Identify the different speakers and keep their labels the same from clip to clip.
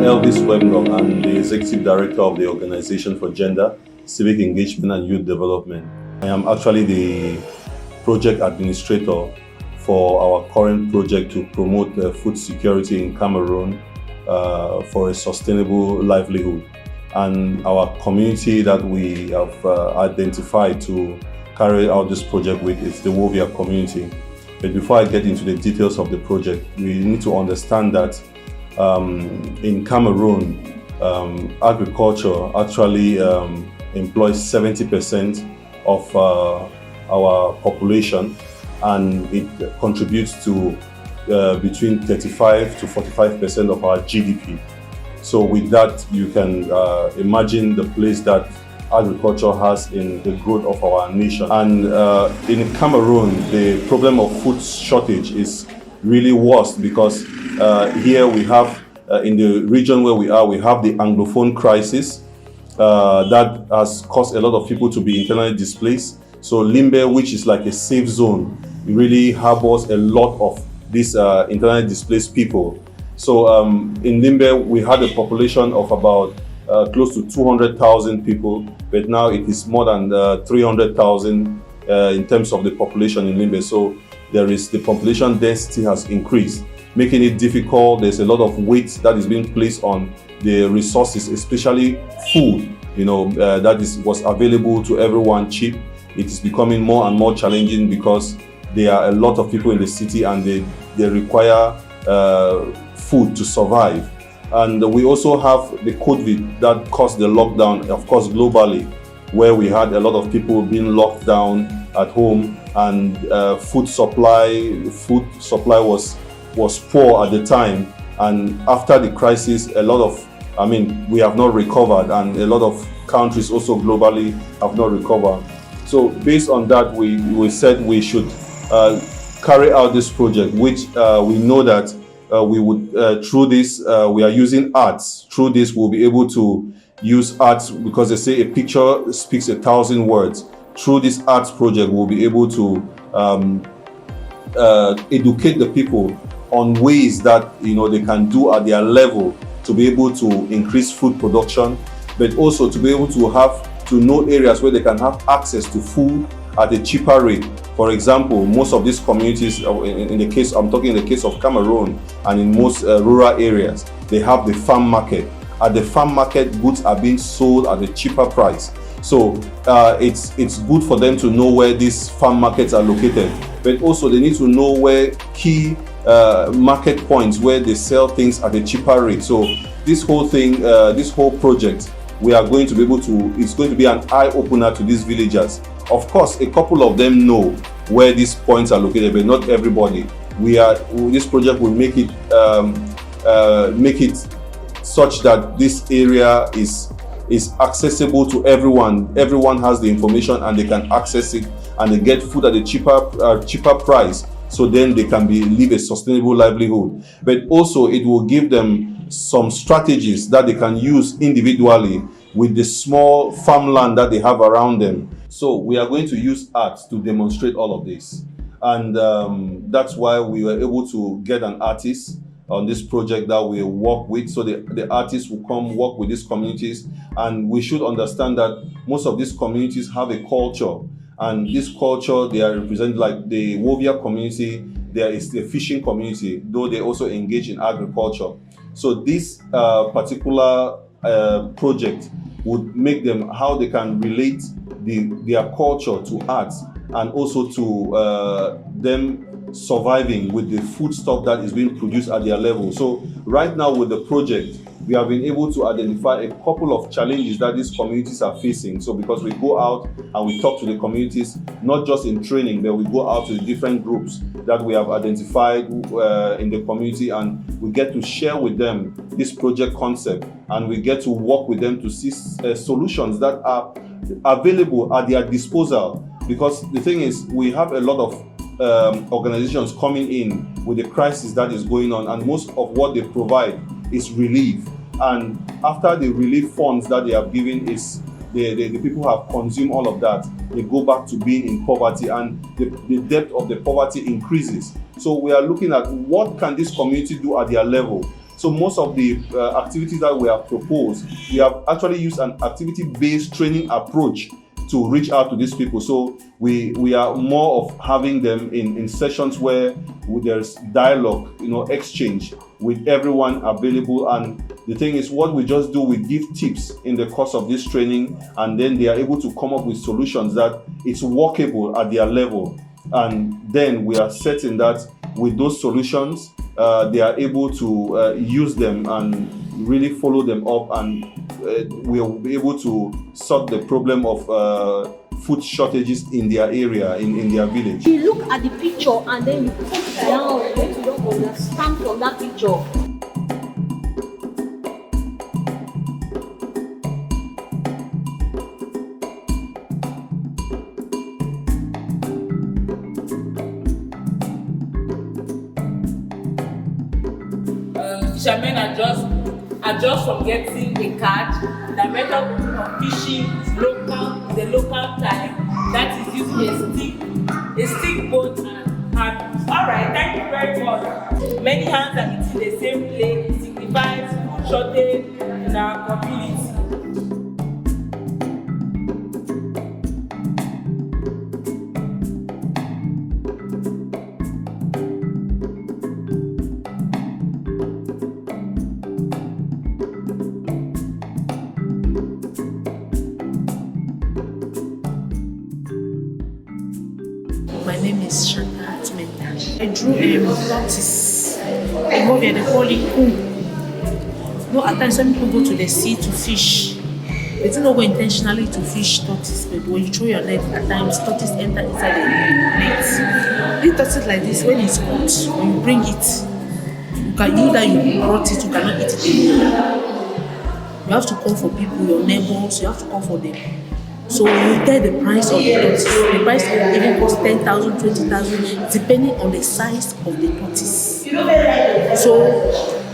Speaker 1: Elvis Webnong. I'm the Executive Director of the Organization for Gender, Civic Engagement and Youth Development. I am actually the project administrator for our current project to promote food security in Cameroon for a sustainable livelihood. And our community that we have identified to carry out this project with is the Wovia community. But before I get into the details of the project, we need to understand that in Cameroon, agriculture actually employs 70% of our population, and it contributes to between 35 to 45% of our GDP. So with that, you can imagine the place that agriculture has in the growth of our nation. And in Cameroon, the problem of food shortage is really worse because here we have, in the region where we are, we have the Anglophone crisis that has caused a lot of people to be internally displaced. So Limbe, which is like a safe zone, really harbors a lot of these internally displaced people. So in Limbe, we had a population of about close to 200,000 people, but now it is more than 300,000 in terms of the population in Limbe. So the population density has increased, making it difficult. There's a lot of weight that is being placed on the resources, especially food, that was available to everyone cheap. It is becoming more and more challenging because there are a lot of people in the city and they require food to survive. And we also have the COVID that caused the lockdown, of course, globally, where we had a lot of people being locked down at home, and food supply was poor at the time. And after the crisis, we have not recovered, and a lot of countries also globally have not recovered. So based on that, we said we should carry out this project, which we know that we would, through this, we are using arts. Through this, we'll be able to use arts because they say a picture speaks 1,000 words. Through this arts project, we'll be able to educate the people on ways that they can do at their level to be able to increase food production, but also to be able to know areas where they can have access to food at a cheaper rate. For example, most of these communities, in the case of Cameroon, and in most rural areas, they have the farm market. At the farm market, goods are being sold at a cheaper price. So it's good for them to know where these farm markets are located, but also they need to know where key market points where they sell things at a cheaper rate. So this whole thing, this whole project, we are going to be able to, it's going to be an eye-opener to these villagers. Of course, a couple of them know where these points are located, but not everybody. This project will make it such that this area is accessible to everyone. Everyone has the information and they can access it, and they get food at a cheaper price. So then they can live a sustainable livelihood. But also it will give them some strategies that they can use individually with the small farmland that they have around them. So we are going to use art to demonstrate all of this. And that's why we were able to get an artist on this project that we work with. So the artists will come work with these communities. And we should understand that most of these communities have a culture. And this culture, they are represented, like the Wovia community, there is the fishing community, though they also engage in agriculture. So this particular project would make them how they can relate their culture to arts, and also to them surviving with the food stuff that is being produced at their level. So right now with the project, we have been able to identify a couple of challenges that these communities are facing. So because we go out and we talk to the communities, not just in training, but we go out to the different groups that we have identified in the community, and we get to share with them this project concept, and we get to work with them to see solutions that are available at their disposal. Because the thing is, we have a lot of organizations coming in with the crisis that is going on, and most of what they provide is relief. And after the relief funds that they have given, is the people who have consumed all of that, they go back to being in poverty, and the depth of the poverty increases. So we are looking at what can this community do at their level So most of the activities that we have proposed, we have actually used an activity-based training approach to reach out to these people. So we are more of having them in sessions where there's dialogue, exchange with everyone available. And the thing is, what we just do, we give tips in the course of this training, and then they are able to come up with solutions that it's workable at their level. And then we are certain that with those solutions, they are able to use them and really follow them up, and we'll be able to solve the problem of food shortages in their area, in their village.
Speaker 2: You look at the picture and then you put down what you don't understand from that picture.
Speaker 3: Fishermen are just from getting a catch. The method of fishing is the local time. That is using a stick boat and hand. Alright, thank you very much. Many hands are eating the same plate. It signifies food shortage in our community.
Speaker 4: My name is Shana Atmenda. I drew a tortoise. I go where they call it cool. No, at times some people go to the sea to fish. They don't go intentionally to fish tortoise, but when you throw your net, at times tortoise enter inside the net. This tortoise like this, when it's caught, when you bring it, you brought it, you cannot eat it anymore. You have to call for people, your neighbors, you have to call for them. So you tell the price of the tortoise. The price even costs 10,000, 20,000, depending on the size of the tortoise. So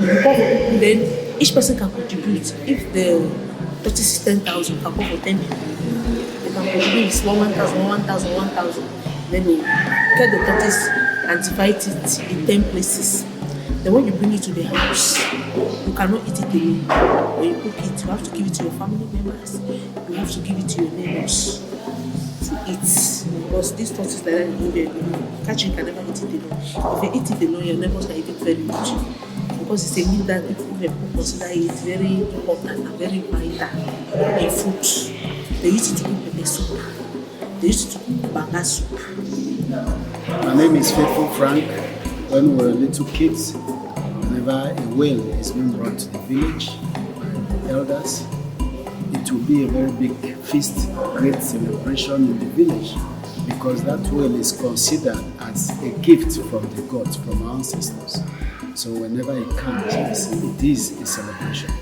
Speaker 4: you call for people, then each person can contribute. If the tortoise is 10,000, you can call for 10 people. They can contribute 1,000, 1,000, 1,000. Then you get the tortoise and divide it in 10 places. Then when you bring it to the house, you cannot eat it alone. When you cook it, you have to give it to your family members. You have to give it to your neighbors to eat. Because this tortoise like that, you catch it, can never eat it alone. If you eat it alone, your neighbors can eat it very much. Because it's a meat that people consider it very important and very vital in food. They use it to cook pepper soup. They use it to cook banga soup.
Speaker 5: My name is Faithful Frank. When we were little kids, whenever a whale is being brought to the village by elders, it will be a very big feast, great celebration in the village, because that whale is considered as a gift from the gods, from our ancestors. So whenever it comes, it is a celebration.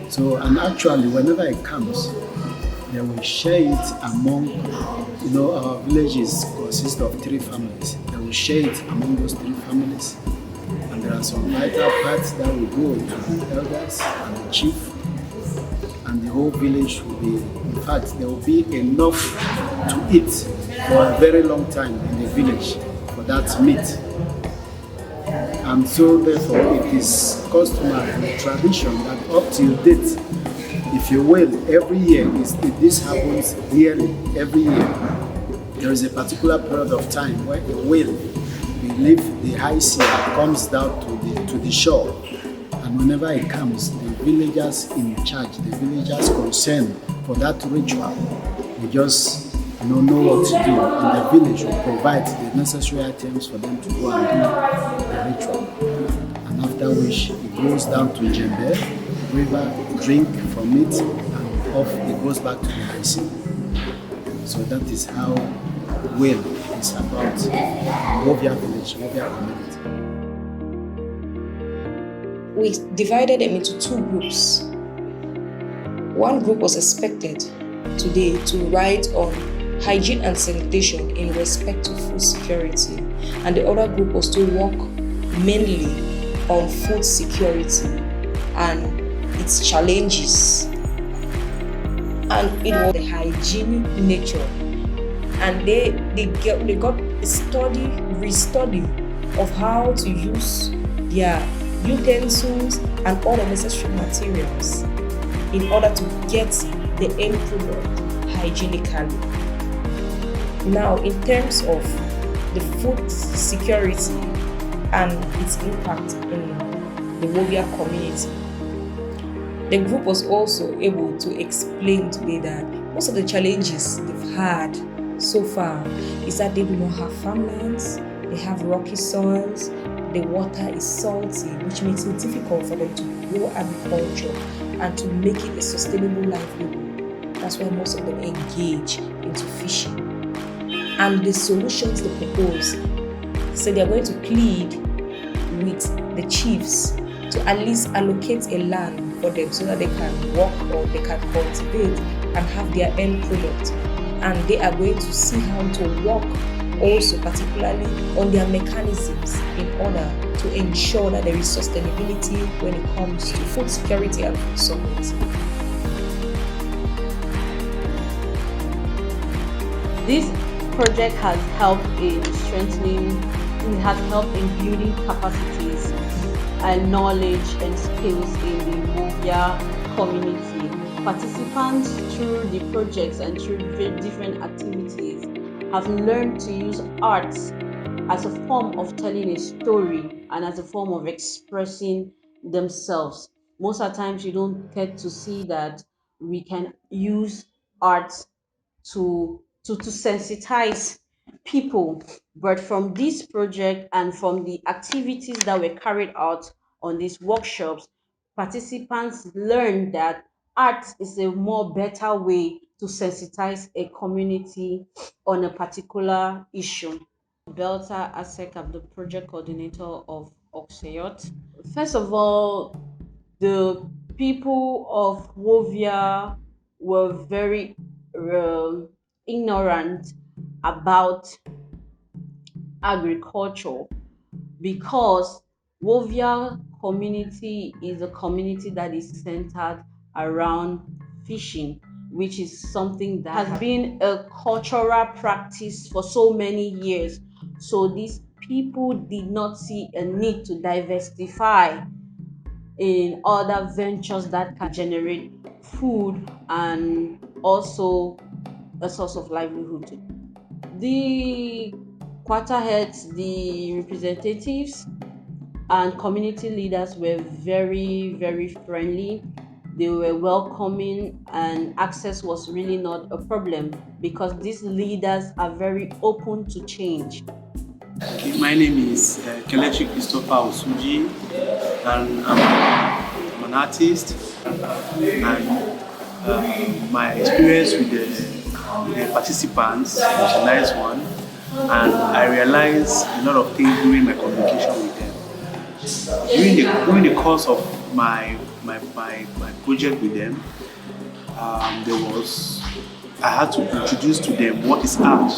Speaker 5: So, and actually, whenever it comes, they will share it among, our villages consist of 3 families. They will share it among those 3 families. And there are some vital parts that will go to the elders and the chief. And the whole village will be, in fact, there will be enough to eat for a very long time in the village for that meat. And so therefore it is customary tradition that up till date, if you will, every year, this happens yearly, every year. There is a particular period of time where a whale will leave the high sea and comes down to the shore. And whenever it comes, the villagers in charge, the villagers concerned for that ritual, they just know what to do. And the village will provide the necessary items for them to go and do the ritual. And after which it goes down to Jembe river, drink from it, and off it goes back to the high sea. So that is how whale is about Wovia village, Wovia community.
Speaker 6: We divided them into 2 groups. One group was expected today to write on hygiene and sanitation in respect to food security, and the other group was to work mainly on food security and its challenges. And it was the hygienic nature, and they got a restudy of how to use their utensils, and all the necessary materials in order to get the end product hygienically. Now, in terms of the food security and its impact in the Wovia community, the group was also able to explain today that most of the challenges they've had so far is that they do not have farmlands, they have rocky soils, the water is salty, which makes it difficult for them to grow agriculture and to make it a sustainable livelihood. That's why most of them engage into fishing. And the solutions they propose, so they are going to plead with the chiefs to at least allocate a land for them so that they can work or they can cultivate and have their end product. And they are going to see how to work also particularly on their mechanisms in order to ensure that there is sustainability when it comes to food security and food sovereignty.
Speaker 2: This project has helped in strengthening, it has helped in building capacities and knowledge and skills in the Wovia community. Participants through the projects and through different activities have learned to use arts as a form of telling a story and as a form of expressing themselves. Most of the times you don't get to see that we can use arts to sensitize people. But from this project and from the activities that were carried out on these workshops, participants learned that art is a more better way to sensitize a community on a particular issue. Belta Asek, I'm the project coordinator of OGCEYOD. First of all, the people of Wovia were very ignorant about agriculture because Wovia community is a community that is centered around fishing, which is something that has been a cultural practice for so many years. So these people did not see a need to diversify in other ventures that can generate food and also a source of livelihood. The quarter heads, the representatives, and community leaders were very, very friendly. They were welcoming, and access was really not a problem because these leaders are very open to change.
Speaker 7: Okay, my name is Kelechi Christopher Osuji, and I'm an artist. And my experience with the participants was a nice one, and I realized a lot of things during my communication with them. During the course of my project with them, I had to introduce to them what is art,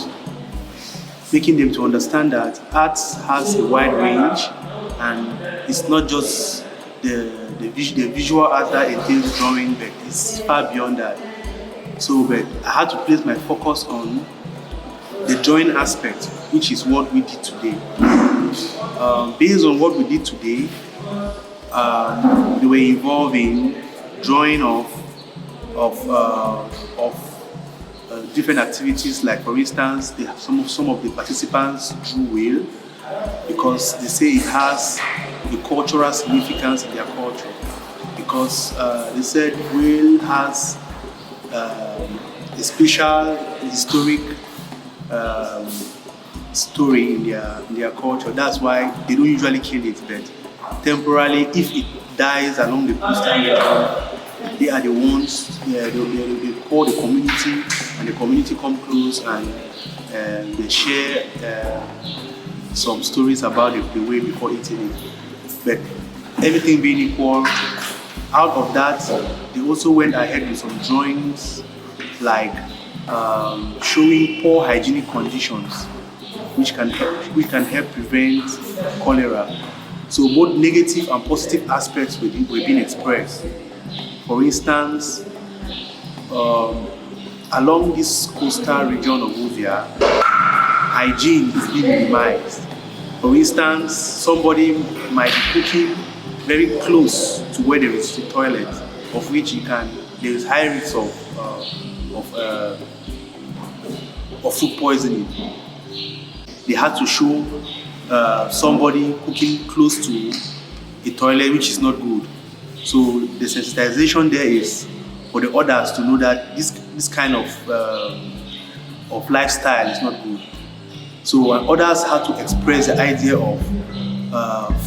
Speaker 7: making them to understand that art has a wide range and it's not just the visual art that entails drawing, but it's far beyond that. So, but I had to place my focus on the drawing aspect, which is what we did today. Based on what we did today, they were involving drawing of different activities. Like for instance, some of the participants drew whale because they say it has a cultural significance in their culture. Because they said whale has a special historic story in their culture. That's why they don't usually kill it, but temporarily, if it dies along the coastal region, they are the ones. They call the community, and the community come close and they share some stories about the way before eating it. But everything being equal, out of that, they also went ahead with some drawings like showing poor hygienic conditions, which can help prevent cholera. So both negative and positive aspects were being expressed. For instance, along this coastal region of Wovia, hygiene is being minimized. For instance, somebody might be cooking very close to where there is a toilet, of which there is high risk of food poisoning. They had to show somebody cooking close to a toilet, which is not good. So the sensitization there is for the others to know that this kind of lifestyle is not good. So others had to express the idea of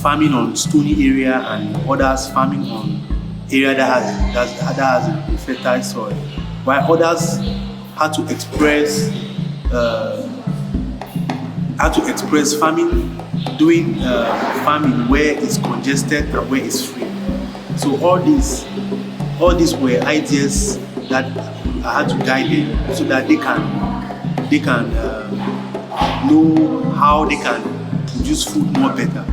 Speaker 7: farming on stony area and others farming on area that has a fertile soil, while others had to express doing farming where it's congested and where it's free. So all these were ideas that I had to guide them so that they can know how they can produce food more better.